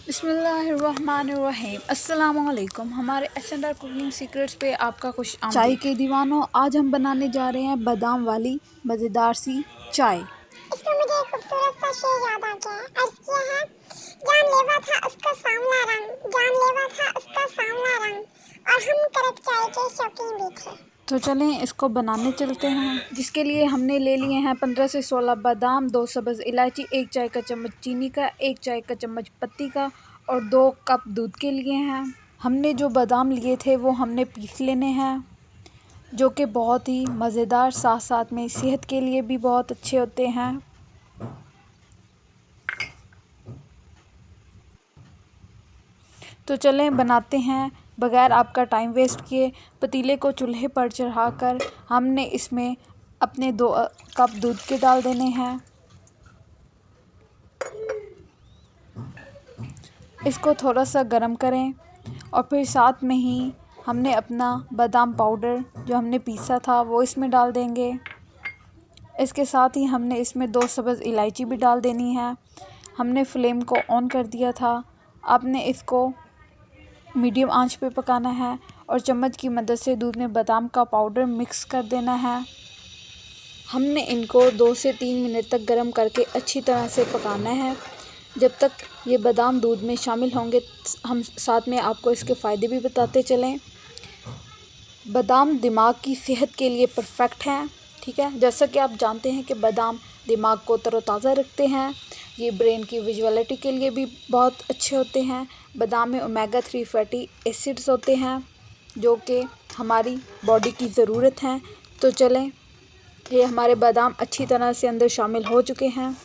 बिस्मिल्लाहिर्रहमानिर्रहीम। अस्सलामुअलैकुम। हमारे एसेंडर कुकिंग सीक्रेट्स पे आपका खुश आमदीद। चाय के दीवानों, आज हम बनाने जा रहे हैं बादाम वाली मज़ेदार सी चाय। इसमें मुझे एक खूबसूरत सा शेर याद आ गया। अर्ज़ किया है, जानलेवा था उसका सांवला रंग, जानलेवा था उसका सांवला रंग, और हम कड़क चाय के शौकीन भी थे। तो चलें इसको बनाने चलते हैं। जिसके लिए हमने ले लिए हैं 15 से 16 बादाम, 2 सब्ज़ इलायची, 1 चाय का चम्मच चीनी का, 1 चाय का चम्मच पत्ती का और 2 कप दूध के लिए हैं। हमने जो बादाम लिए थे वो हमने पीस लेने हैं, जो कि बहुत ही मज़ेदार, साथ साथ में सेहत के लिए भी बहुत अच्छे होते हैं। तो चलें बनाते हैं बग़ैर आपका टाइम वेस्ट किए। पतीले को चूल्हे पर चढ़ाकर हमने इसमें अपने 2 कप दूध के डाल देने हैं। इसको थोड़ा सा गर्म करें और फिर साथ में ही हमने अपना बादाम पाउडर जो हमने पीसा था वो इसमें डाल देंगे। इसके साथ ही हमने इसमें 2 सब्ज़ इलायची भी डाल देनी है। हमने फ्लेम को ऑन कर दिया था। आपने इसको मीडियम आंच पे पकाना है और चम्मच की मदद से दूध में बादाम का पाउडर मिक्स कर देना है। हमने इनको 2 से 3 मिनट तक गर्म करके अच्छी तरह से पकाना है। जब तक ये बादाम दूध में शामिल होंगे हम साथ में आपको इसके फ़ायदे भी बताते चलें। बादाम दिमाग की सेहत के लिए परफेक्ट हैं, ठीक है। जैसा कि आप जानते हैं कि बादाम दिमाग को तरोताज़ा रखते हैं। ये ब्रेन की विजुअलिटी के लिए भी बहुत अच्छे होते हैं। बादाम में ओमेगा 3 फैटी एसिड्स होते हैं जो कि हमारी बॉडी की ज़रूरत हैं। तो चलें, ये हमारे बादाम अच्छी तरह से अंदर शामिल हो चुके हैं।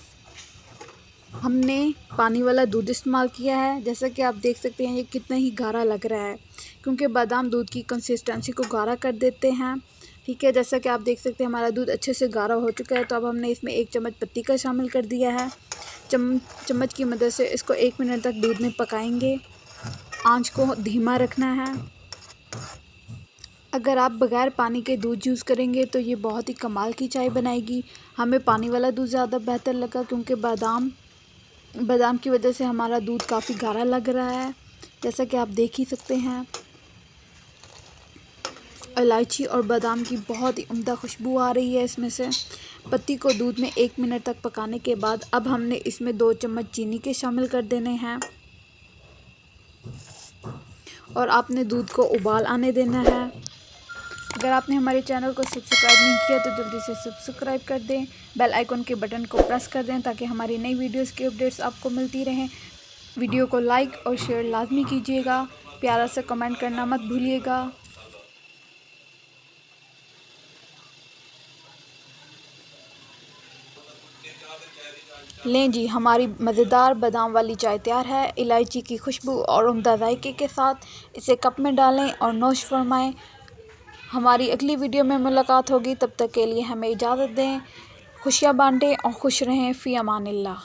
हमने पानी वाला दूध इस्तेमाल किया है। जैसा कि आप देख सकते हैं ये कितना ही गाढ़ा लग रहा है, क्योंकि बादाम दूध की कंसिस्टेंसी को गाढ़ा कर देते हैं, ठीक है। जैसा कि आप देख सकते हैं हमारा दूध अच्छे से गाढ़ा हो चुका है। तो अब हमने इसमें 1 चम्मच पत्ती का शामिल कर दिया है। चम्मच की मदद से इसको 1 मिनट तक दूध में पकाएंगे। आंच को धीमा रखना है। अगर आप बग़ैर पानी के दूध यूज़ करेंगे तो ये बहुत ही कमाल की चाय बनाएगी। हमें पानी वाला दूध ज़्यादा बेहतर लगा, क्योंकि बादाम की वजह से हमारा दूध काफ़ी गाढ़ा लग रहा है, जैसा कि आप देख ही सकते हैं। इलायची और बादाम की बहुत ही उम्दा खुशबू आ रही है इसमें से। पत्ती को दूध में 1 मिनट तक पकाने के बाद अब हमने इसमें 2 चम्मच चीनी के शामिल कर देने हैं और आपने दूध को उबाल आने देना है। अगर आपने हमारे चैनल को सब्सक्राइब नहीं किया तो जल्दी से सब्सक्राइब कर दें, बेल आइकन के बटन को प्रेस कर दें ताकि हमारी नई वीडियोस की अपडेट्स आपको मिलती रहें। वीडियो को लाइक और शेयर लाजमी कीजिएगा। प्यारा सा कमेंट करना मत भूलिएगा। लें जी, हमारी मज़ेदार बादाम वाली चाय तैयार है। इलायची की खुशबू और उम्दा जायके के साथ इसे कप में डालें और नोश फरमाएं। हमारी अगली वीडियो में मुलाकात होगी, तब तक के लिए हमें इजाज़त दें। खुशियाँ बांटें और खुश रहें। फ़ी अमानिल्लाह।